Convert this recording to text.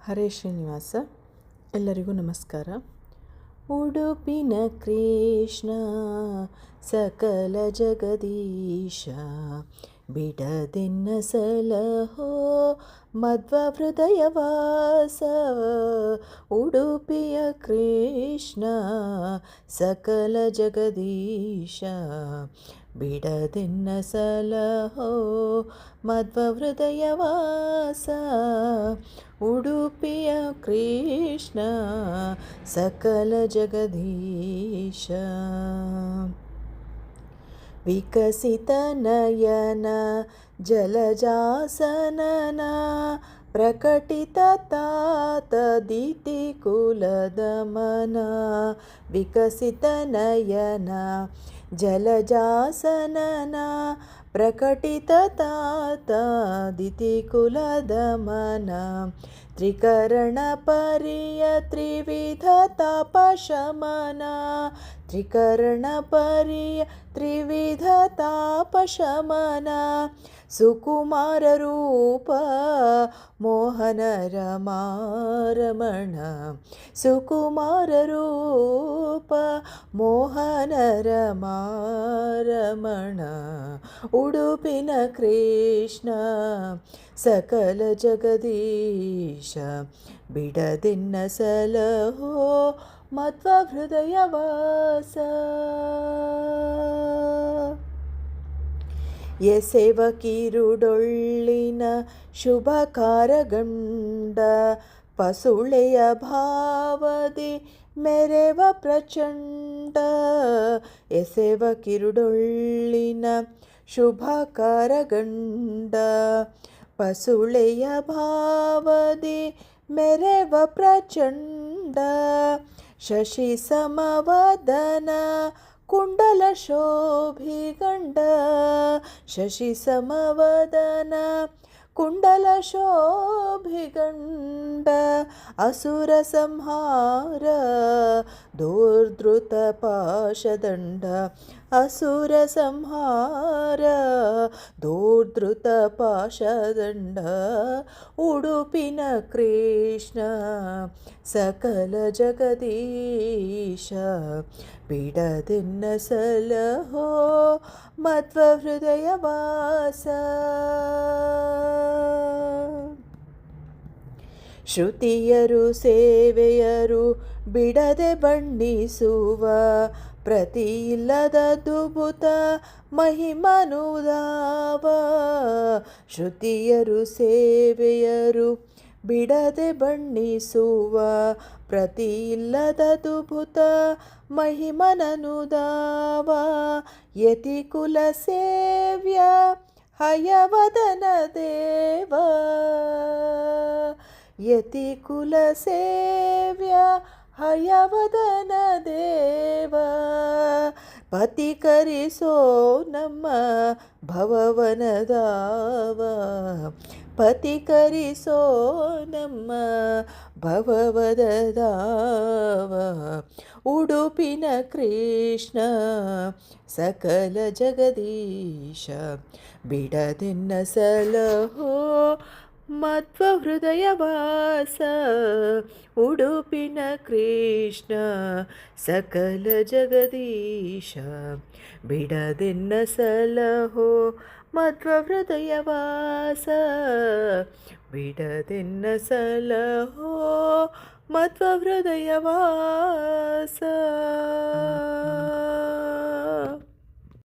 ಹರೇ ಶ್ರೀನಿವಾಸ. ಎಲ್ಲರಿಗೂ ನಮಸ್ಕಾರ. ಉಡುಪಿನ ಕೃಷ್ಣ ಸಕಲ ಜಗದೀಶ, ಬಿಡದೆನ್ನ ಸಲಹೋ ಮಧ್ವ ಹೃದಯವಾಸ. ಉಡುಪಿಯ ಕೃಷ್ಣ ಸಕಲ ಜಗದೀಶ, ಬಿಡದೆನ್ನ ಸಲಹೋ ಮಧ್ವ ಹೃದಯವಾಸ. ಉಡುಪಿಯ ಕೃಷ್ಣ ಸಕಲ ಜಗದೀಶ, ವಿಕಸಿತ ನಯನ ಜಲಜಾಸನನ, ಪ್ರಕಟಿತ ತಾತ ದೀತಿ ಕುಲದಮನ. ವಿಕಸಿತ ನಯನ ಜಲಜಾಸನನ, ಪ್ರಕಟಿತ ತಾತ ದಿತಿ ಕುಲದಮನ. ತ್ರಿಕರಣ ಪರಿಯ ತ್ರಿವಿಧ ತಾಪಶಮನ, ತ್ರಿಕರಣ ಪರಿಯ ತ್ರಿವಿಧ ತಾಪಶಮನ. ಸುಕುಮಾರ ರೂಪ ಮೋಹನ ರಮಾರಮಣ, ಸುಕುಮಾರ ರೂಪ ಮೋಹನ ರಮಾರಮಣ. ಉಡುಪಿನ ಕೃಷ್ಣ ಸಕಲ ಜಗದೀಶ, ಬಿಡದೆನ್ನ ಸಲಹೋ ಮಧ್ವ ಹೃದಯವಾಸ. ಎಸೆವ ಕಿರುಡೊಳ್ಳಿನ ಶುಭಕಾರಗಂಡ, ಪಸುಳೆಯ ಭಾವದಿ ಮೆರೆವ ಪ್ರಚಂಡ. ಎಸೆವ ಕಿರುಡೊಳ್ಳಿನ ಶುಭಕಾರಗಂಡ, ಪಸುಳೆಯ ಭಾವದಿ ಮೆರೆವ ಪ್ರಚಂಡ. ಶಶಿ ಸಮವದನ ಕುಂಡಲ ಶೋಭಿಗಂಡ, ಶಶಿ ಸಮವದನ ಕುಂಡಲ ಶೋಭಿಗಂಡ. ಅಸುರ ಸಂಹಾರ ದೋರ್ಧೃತ ಪಾಶದಂಡ, ಅಸುರ ಸಂಹಾರ ದೋರ್ಧೃತ ಪಾಶದಂಡ. ಉಡುಪಿನ ಕೃಷ್ಣ ಸಕಲ ಜಗದೀಶ, ಬಿಡದೆನ್ನ ಸಲಹೋ ಮಧ್ವ ಹೃದಯವಾಸ. ಶ್ರುತಿಯರು ಸೇವೆಯರು ಬಿಡದೆ ಬಣ್ಣಿಸುವ, ಪ್ರತಿಯಿಲ್ಲದ ದುಬುತ ಮಹಿಮನುದಾವ. ಶ್ರುತಿಯರು ಸೇವೆಯರು ಬಿಡದೆ ಬಣ್ಣಿಸುವ, ಪ್ರತಿಯಿಲ್ಲದ ದುಬುತ ಮಹಿಮನನುದಾವ. ಯತಿಕುಲ ಸೇವ್ಯ ಹಯವದನ ದೇವ, ಯತಿಕುಲ ಸೇವ್ಯ ಹಯವದನ ದೇವ. ಪತಿಕರಿಸೋ ನಮ್ಮ ಭವವನದಾವ, ಪತಿಕರಿಸೋ ನಮ್ಮ ಭವವನದಾವ. ಉಡುಪಿನ ಕೃಷ್ಣ ಸಕಲ ಜಗದೀಶ, ಬಿಡದೆನ್ನ ಸಲಹೋ ಮಧ್ವ ಹೃದಯವಾಸ. ಉಡುಪಿನ ಕೃಷ್ಣ ಸಕಲ ಜಗದೀಶ, ಬಿಡದೆನ್ನ ಸಲಹೋ ಮಧ್ವ ಹೃದಯವಾಸ. ಬಿಡದೆನ್ನ ಸಲಹೋ ಮಧ್ವ ಹೃದಯವಾಸ.